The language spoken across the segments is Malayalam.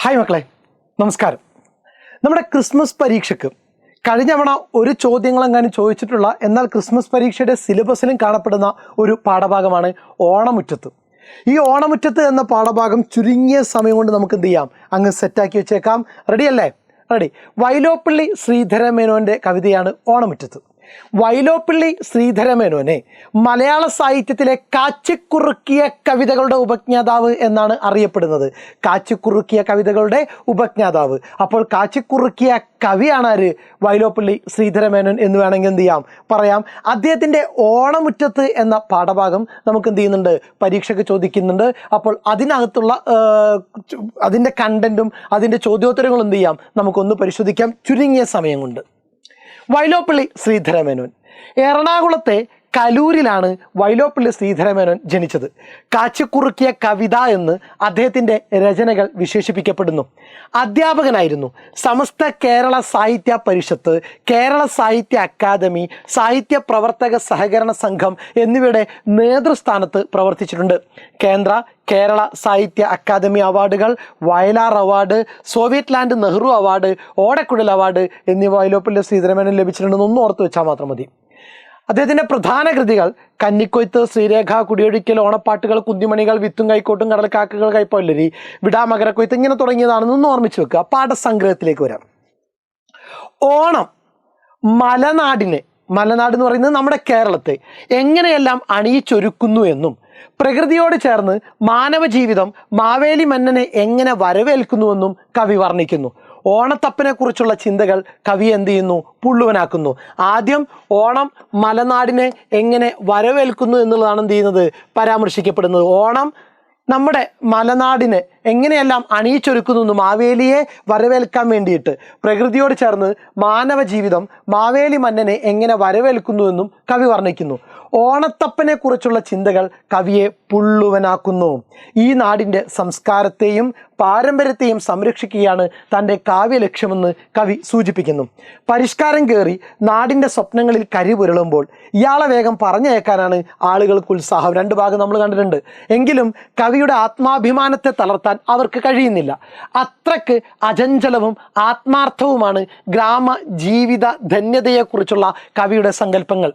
ഹായ് മക്കളെ, നമസ്കാരം. നമ്മുടെ ക്രിസ്മസ് പരീക്ഷയ്ക്ക് കഴിഞ്ഞ തവണ ഒരു ചോദ്യങ്ങളെങ്ങാനും ചോദിച്ചിട്ടുള്ള എന്നാൽ ക്രിസ്മസ് പരീക്ഷയുടെ സിലബസിലും കാണപ്പെടുന്ന ഒരു പാഠഭാഗമാണ് ഓണമുറ്റത്ത്. ഈ ഓണമുറ്റത്ത് എന്ന പാഠഭാഗം ചുരുങ്ങിയ സമയം കൊണ്ട് നമുക്ക് എന്ത് ചെയ്യാം, അങ്ങ് സെറ്റാക്കി വെച്ചേക്കാം. റെഡിയല്ലേ? റെഡി. വൈലോപ്പിള്ളി ശ്രീധരമേനോൻ്റെ കവിതയാണ് ഓണമുറ്റത്ത്. വൈലോപ്പിള്ളി ശ്രീധരമേനോനെ മലയാള സാഹിത്യത്തിലെ കാച്ചിക്കുറുക്കിയ കവിതകളുടെ ഉപജ്ഞാതാവ് എന്നാണ് അറിയപ്പെടുന്നത്. കാച്ചിക്കുറുക്കിയ കവിതകളുടെ ഉപജ്ഞാതാവ്. അപ്പോൾ കാച്ചിക്കുറുക്കിയ കവിയാണ് ആര്? വൈലോപ്പിള്ളി ശ്രീധരമേനോൻ എന്ന് വേണമെങ്കിൽ എന്ത് ചെയ്യാം, പറയാം. അദ്ദേഹത്തിൻ്റെ ഓണമുറ്റത്ത് എന്ന പാഠഭാഗം നമുക്ക് എന്ത് ചെയ്യുന്നുണ്ട്, പരീക്ഷയ്ക്ക് ചോദിക്കുന്നുണ്ട്. അപ്പോൾ അതിനകത്തുള്ള അതിൻ്റെ കണ്ടൻറ്റും അതിൻ്റെ ചോദ്യോത്തരങ്ങളും എന്ത് ചെയ്യാം, നമുക്കൊന്ന് പരിശോധിക്കാം ചുരുങ്ങിയ സമയം കൊണ്ട്. വൈലോപ്പിള്ളി ശ്രീധരമേനോൻ എറണാകുളത്തെ കലൂരിലാണ് വൈലോപ്പിള്ളി ശ്രീധരമേനോൻ ജനിച്ചത്. കാച്ചിക്കുറുക്കിയ കവിത എന്ന് അദ്ദേഹത്തിൻ്റെ രചനകൾ വിശേഷിപ്പിക്കപ്പെടുന്നു. അധ്യാപകനായിരുന്നു. സമസ്ത കേരള സാഹിത്യ പരിഷത്ത്, കേരള സാഹിത്യ അക്കാദമി, സാഹിത്യ പ്രവർത്തക സഹകരണ സംഘം എന്നിവയുടെ നേതൃസ്ഥാനത്ത് പ്രവർത്തിച്ചിട്ടുണ്ട്. കേന്ദ്ര, കേരള സാഹിത്യ അക്കാദമി അവാർഡുകൾ, Vayalar award, Soviet land Nehru award, ഓടക്കുഴൽ അവാർഡ് എന്നിവ വൈലോപ്പിള്ളി ശ്രീധരമേനോൻ ലഭിച്ചിട്ടുണ്ടെന്ന് ഒന്ന് ഓർത്ത് വെച്ചാൽ മാത്രം മതി. അദ്ദേഹത്തിൻ്റെ പ്രധാന കൃതികൾ കന്നിക്കൊയ്ത്ത്, ശ്രീരേഖ, കുടിയൊഴിക്കൽ, ഓണപ്പാട്ടുകൾ, കുന്തിമണികൾ, വിത്തും കൈക്കോട്ടും, കടൽക്കാക്കകൾ, കൈപ്പൊല്ലരി, വിടാമകരക്കൊയ്ത്ത് ഇങ്ങനെ തുടങ്ങിയതാണെന്നൊന്ന് ഓർമ്മിച്ച് വെക്കുക. പാഠസംഗ്രഹത്തിലേക്ക് വരാം. ഓണം മലനാട് എന്ന് പറയുന്നത് നമ്മുടെ കേരളത്തെ എങ്ങനെയെല്ലാം അണിയിച്ചൊരുക്കുന്നു എന്നും പ്രകൃതിയോട് ചേർന്ന് മാനവ ജീവിതം മാവേലി മന്നനെ എങ്ങനെ വരവേൽക്കുന്നുവെന്നും കവി വർണ്ണിക്കുന്നു. ഓണത്തപ്പനെ കുറിച്ചുള്ള ചിന്തകൾ കവി എന്ത് ചെയ്യുന്നു, പുള്ളുവനാക്കുന്നു. ആദ്യം ഓണം മലനാടിനെ എങ്ങനെ വരവേൽക്കുന്നു എന്നുള്ളതാണ് എന്ത് ചെയ്യുന്നത്, പരാമർശിക്കപ്പെടുന്നത്. ഓണം നമ്മുടെ മലനാടിനെ എങ്ങനെയെല്ലാം അണിയിച്ചൊരുക്കുന്നു, മാവേലിയെ വരവേൽക്കാൻ വേണ്ടിയിട്ട് പ്രകൃതിയോട് ചേർന്ന് മാനവ ജീവിതം മാവേലി മന്നനെ എങ്ങനെ വരവേൽക്കുന്നുവെന്നും കവി വർണ്ണിക്കുന്നു. ഓണത്തപ്പനെ കുറിച്ചുള്ള ചിന്തകൾ കവിയെ പുള്ളുവനാക്കുന്നു. ഈ നാടിൻ്റെ സംസ്കാരത്തെയും പാരമ്പര്യത്തെയും സംരക്ഷിക്കുകയാണ് തൻ്റെ കാവ്യലക്ഷ്യമെന്ന് കവി സൂചിപ്പിക്കുന്നു. പരിഷ്കാരം കയറി നാടിൻ്റെ സ്വപ്നങ്ങളിൽ കരിപുരളുമ്പോൾ ഇയാളെ വേഗം പറഞ്ഞയക്കാനാണ് ആളുകൾക്ക് ഉത്സാഹം. രണ്ട് ഭാഗം നമ്മൾ കണ്ടിട്ടുണ്ട്. എങ്കിലും കവിയുടെ ആത്മാഭിമാനത്തെ തളർത്താൻ അവർക്ക് കഴിയുന്നില്ല. അത്രയ്ക്ക് അചഞ്ചലവും ആത്മാർത്ഥവുമാണ് ഗ്രാമ ജീവിത ധന്യതയെക്കുറിച്ചുള്ള കവിയുടെ സങ്കല്പങ്ങൾ.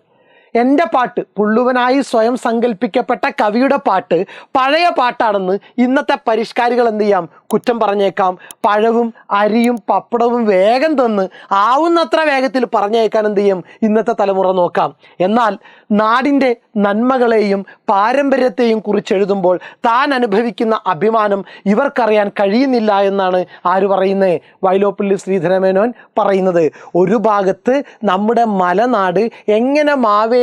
എൻ്റെ പാട്ട്, പുള്ളുവനായി സ്വയം സങ്കല്പിക്കപ്പെട്ട കവിയുടെ പാട്ട് പഴയ പാട്ടാണെന്ന് ഇന്നത്തെ പരിഷ്കാരികൾ എന്ത് ചെയ്യാം, കുറ്റം പറഞ്ഞേക്കാം. പഴവും അരിയും പപ്പടവും വേഗം തന്ന് ആവുന്നത്ര വേഗത്തിൽ പറഞ്ഞേക്കാൻ എന്ത് ചെയ്യും ഇന്നത്തെ തലമുറ നോക്കാം. എന്നാൽ നാടിൻ്റെ നന്മകളെയും പാരമ്പര്യത്തെയും കുറിച്ചെഴുതുമ്പോൾ താൻ അനുഭവിക്കുന്ന അഭിമാനം ഇവർക്കറിയാൻ കഴിയുന്നില്ല എന്നാണ് ആര് പറയുന്നത്, വൈലോപ്പിള്ളി ശ്രീധരമേനോൻ പറയുന്നത്. ഒരു ഭാഗത്ത് നമ്മുടെ മലനാട് എങ്ങനെ മാവേലിയെ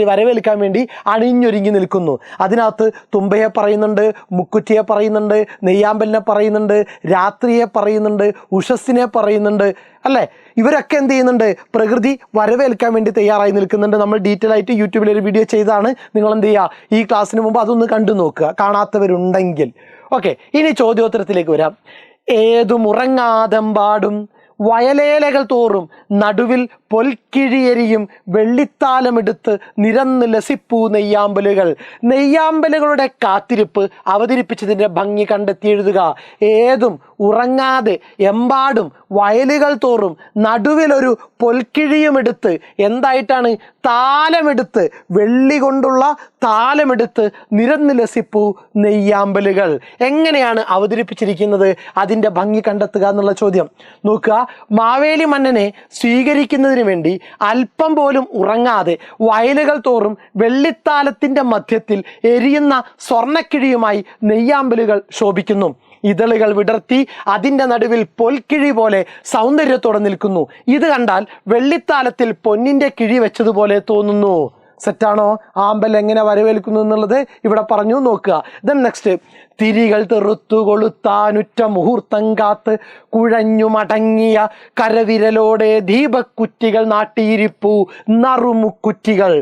വരവേൽക്കാൻ വേണ്ടി അണിഞ്ഞൊരുങ്ങി നിൽക്കുന്നു. അതിനകത്ത് തുമ്പയെ പറയുന്നുണ്ട്, മുക്കുറ്റിയെ പറയുന്നുണ്ട്, നെയ്യാമ്പലിനെ പറയുന്നുണ്ട്, രാത്രിയെ പറയുന്നുണ്ട്, ഉഷസ്സിനെ പറയുന്നുണ്ട്, അല്ലേ? ഇവരൊക്കെ എന്ത് ചെയ്യുന്നുണ്ട്, പ്രകൃതി വരവേൽക്കാൻ വേണ്ടി തയ്യാറായി നിൽക്കുന്നുണ്ട്. നമ്മൾ ഡീറ്റെയിൽ ആയിട്ട് യൂട്യൂബിൽ ഒരു വീഡിയോ ചെയ്താണ്. നിങ്ങൾ എന്ത് ചെയ്യുക, ഈ ക്ലാസ്സിന് മുമ്പ് അതൊന്ന് കണ്ടു നോക്കുക, കാണാത്തവരുണ്ടെങ്കിൽ. ഓക്കെ, ഇനി ചോദ്യോത്തരത്തിലേക്ക് വരാം. ഏതുമുറങ്ങാതെമ്പാടും വയലേലകൾ തോറും നടുവിൽ പൊൽക്കിഴിയെരിയും വെള്ളിത്താലമെടുത്ത് നിരന്ന് ലസിപ്പൂ നെയ്യാമ്പലുകൾ. നെയ്യാമ്പലുകളുടെ കാത്തിരിപ്പ് അവതരിപ്പിച്ചതിൻ്റെ ഭംഗി കണ്ടെത്തി എഴുതുക. ഏതും ഉറങ്ങാതെ എമ്പാടും വയലുകൾ തോറും നടുവിലൊരു പൊൽക്കിഴിയുമെടുത്ത്, എന്തായിട്ടാണ്, താലമെടുത്ത്, വെള്ളി കൊണ്ടുള്ള താലമെടുത്ത് നിരന്ന് ലസിപ്പൂ നെയ്യാമ്പലുകൾ. എങ്ങനെയാണ് അവതരിപ്പിച്ചിരിക്കുന്നത്, അതിൻ്റെ ഭംഗി കണ്ടെത്തുക എന്നുള്ള ചോദ്യം നോക്കുക. മാവേലി മന്നനെ സ്വീകരിക്കുന്നതിന് വേണ്ടി അല്പം പോലും ഉറങ്ങാതെ വയലുകൾ തോറും വെള്ളിത്താലത്തിൻ്റെ മധ്യത്തിൽ എരിയുന്ന സ്വർണ്ണക്കിഴിയുമായി നെയ്യാമ്പലുകൾ ശോഭിക്കുന്നു. ഇതളുകൾ വിടർത്തി അതിൻ്റെ നടുവിൽ പൊൽക്കിഴി പോലെ സൗന്ദര്യത്തോടെ നിൽക്കുന്നു. ഇത് കണ്ടാൽ വെള്ളിത്താലത്തിൽ പൊന്നിൻ്റെ കിഴി വെച്ചതുപോലെ തോന്നുന്നു. സെറ്റാണോ? ആമ്പൽ എങ്ങനെ വരവേൽക്കുന്നു എന്നുള്ളത് ഇവിടെ പറഞ്ഞു നോക്കുക. ദെൻ നെക്സ്റ്റ്, തിരികൾ തെറുത്തു കൊളുത്താനുറ്റ മുഹൂർത്തം കാത്ത് കുഴഞ്ഞു മടങ്ങിയ കരവിരലോടെ ദീപക്കുറ്റികൾ നാട്ടിയിരിപ്പൂ നറുമുക്കുറ്റികൾ.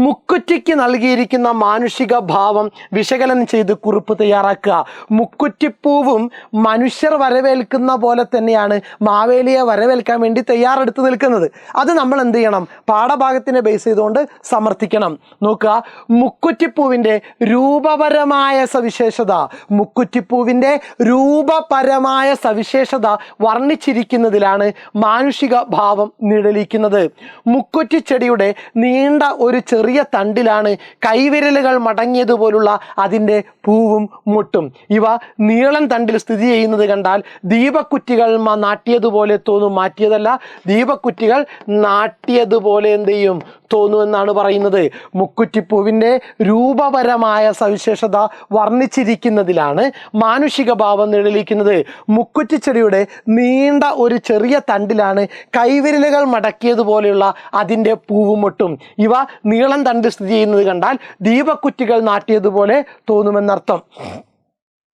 മുക്കുറ്റിക്ക് നൽകിയിരിക്കുന്ന മാനുഷിക ഭാവം വിശകലനം ചെയ്ത് കുറിപ്പ് തയ്യാറാക്കുക. മുക്കുറ്റിപ്പൂവും മനുഷ്യർ വരവേൽക്കുന്ന പോലെ തന്നെയാണ് മാവേലിയെ വരവേൽക്കാൻ വേണ്ടി തയ്യാറെടുത്ത് നിൽക്കുന്നത്. അത് നമ്മൾ എന്ത് ചെയ്യണം, പാഠഭാഗത്തിനെ ബേസ് ചെയ്തുകൊണ്ട് സമർത്ഥിക്കണം. നോക്കുക, മുക്കുറ്റിപ്പൂവിൻ്റെ രൂപപരമായ സവിശേഷത മുക്കുറ്റിപ്പൂവിൻ്റെ രൂപപരമായ സവിശേഷത വർണ്ണിച്ചിരിക്കുന്നതിലാണ് മാനുഷിക ഭാവം നിഴലിക്കുന്നത്. മുക്കുറ്റിച്ചെടിയുടെ നീണ്ട ഒരു ചെറിയ തണ്ടിലാണ് കൈവിരലുകൾ മടങ്ങിയതുപോലുള്ള അതിൻ്റെ പൂവും മുട്ടും. ഇവ നീളൻ തണ്ടിൽ സ്ഥിതി ചെയ്യുന്നത് കണ്ടാൽ ദീപക്കുറ്റികൾ നാട്ടിയതുപോലെ തോന്നും. മാറ്റിയതല്ല, ദീപക്കുറ്റികൾ നാട്ടിയതുപോലെ എന്ത് ചെയ്യും തോന്നുമെന്നാണ് പറയുന്നത്. മുക്കുറ്റിപ്പൂവിൻ്റെ രൂപപരമായ സവിശേഷത വർണ്ണിച്ചിരിക്കുന്നതിലാണ് മാനുഷിക ഭാവം നിഴലിക്കുന്നത്. മുക്കുറ്റിച്ചെടിയുടെ നീണ്ട ഒരു ചെറിയ തണ്ടിലാണ് കൈവിരലുകൾ മടക്കിയതുപോലെയുള്ള അതിൻ്റെ പൂവുമൊട്ടും. ഇവ നീളം തണ്ടിൽ സ്ഥിതി ചെയ്യുന്നത് കണ്ടാൽ ദീപക്കുറ്റികൾ നാട്ടിയതുപോലെ തോന്നുമെന്നർത്ഥം.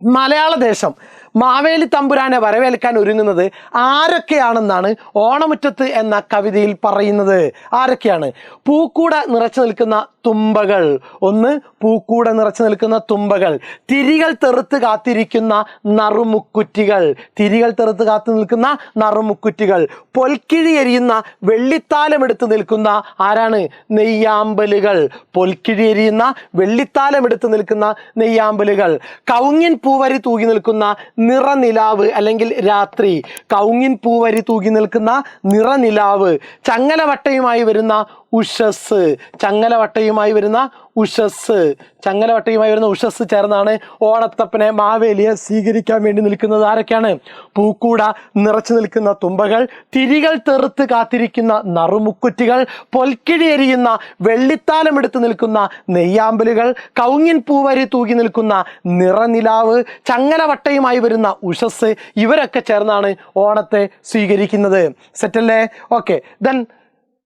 മലയാള ദേശം മാവേലി തമ്പുരാനെ വരവേൽക്കാൻ ഒരുങ്ങുന്നത് ആരൊക്കെയാണെന്നാണ് ഓണമുറ്റത്ത് എന്ന കവിതയിൽ പറയുന്നത്. ആരൊക്കെയാണ്? പൂക്കൂട നിറച്ചു നിൽക്കുന്ന തുമ്പകൾ. ഒന്ന്, പൂക്കൂട നിറച്ചു നിൽക്കുന്ന തുമ്പകൾ. തിരികൾ തെറുത്ത് കാത്തിരിക്കുന്ന നറുമുക്കുറ്റികൾ. തിരികൾ തെറുത്ത് കാത്തു നിൽക്കുന്ന നറുമുക്കുറ്റികൾ. പൊൽക്കിഴി എരിയുന്ന വെള്ളിത്താലമെടുത്ത് നിൽക്കുന്ന ആരാണ്? നെയ്യാമ്പലുകൾ. പൊൽക്കിഴി എരിയുന്ന വെള്ളിത്താലമെടുത്ത് നിൽക്കുന്ന നെയ്യാമ്പലുകൾ. കൗങ്ങിൻ പൂവരി തൂകി നിൽക്കുന്ന നിറനിലാവ് അല്ലെങ്കിൽ രാത്രി. കൗങ്ങിൻ പൂവരി തൂകി നിൽക്കുന്ന നിറനിലാവ്. ചങ്ങലവട്ടയുമായി വരുന്ന ഉഷസ്. ചങ്ങലവട്ടയുമായി വരുന്ന ഉഷസ്. ചങ്ങലവട്ടയുമായി വരുന്ന ഉഷസ് ചേർന്നാണ് ഓണത്തപ്പനെ മാവേലിയെ സ്വീകരിക്കാൻ വേണ്ടി നിൽക്കുന്നത്. ആരൊക്കെയാണ്? പൂക്കൂട നിറച്ചു നിൽക്കുന്ന തുമ്പകൾ, തിരികൾ തെറുത്ത് കാത്തിരിക്കുന്ന നറുമുക്കുറ്റികൾ, പൊൽക്കിഴി എരിയുന്ന വെള്ളിത്താലം എടുത്ത് നിൽക്കുന്ന നെയ്യാമ്പലുകൾ, കൗങ്ങിൻ പൂവരി തൂകി നിൽക്കുന്ന നിറനിലാവ്, ചങ്ങലവട്ടയുമായി വരുന്ന ഉഷസ്. ഇവരൊക്കെ ചേർന്നാണ് ഓണത്തെ സ്വീകരിക്കുന്നത്. സെറ്റല്ലേ? ഓക്കെ, ദെൻ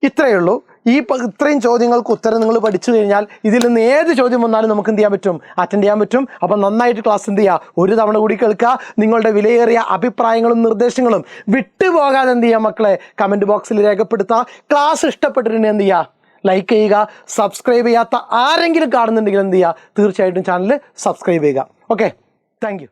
ഇത്രയേ ഉള്ളൂ. ഇത്രയും ചോദ്യങ്ങൾക്ക് ഉത്തരം നിങ്ങൾ പഠിച്ചു കഴിഞ്ഞാൽ ഇതിൽ നിന്ന് ഏത് ചോദ്യം വന്നാലും നമുക്ക് എന്ത് ചെയ്യാൻ പറ്റും? അറ്റൻഡ് ചെയ്യാൻ പറ്റും. അപ്പം നന്നായിട്ട് ക്ലാസ് എന്ത് ചെയ്യുക? ഒരു തവണ കൂടി കേൾക്കുക. നിങ്ങളുടെ വിലയേറിയ അഭിപ്രായങ്ങളും നിർദ്ദേശങ്ങളും വിട്ടുപോകാതെ എന്ത് ചെയ്യുക മക്കളെ? കമൻറ്റ് ബോക്സിൽ രേഖപ്പെടുത്തുക. ക്ലാസ് ഇഷ്ടപ്പെട്ടിട്ടുണ്ടെങ്കിൽ എന്ത് ചെയ്യുക? ലൈക്ക് ചെയ്യുക. സബ്സ്ക്രൈബ് ചെയ്യാത്ത ആരെങ്കിലും കാണുന്നുണ്ടെങ്കിൽ എന്ത് ചെയ്യുക? തീർച്ചയായിട്ടും ചാനൽ സബ്സ്ക്രൈബ് ചെയ്യുക. Okay, thank you.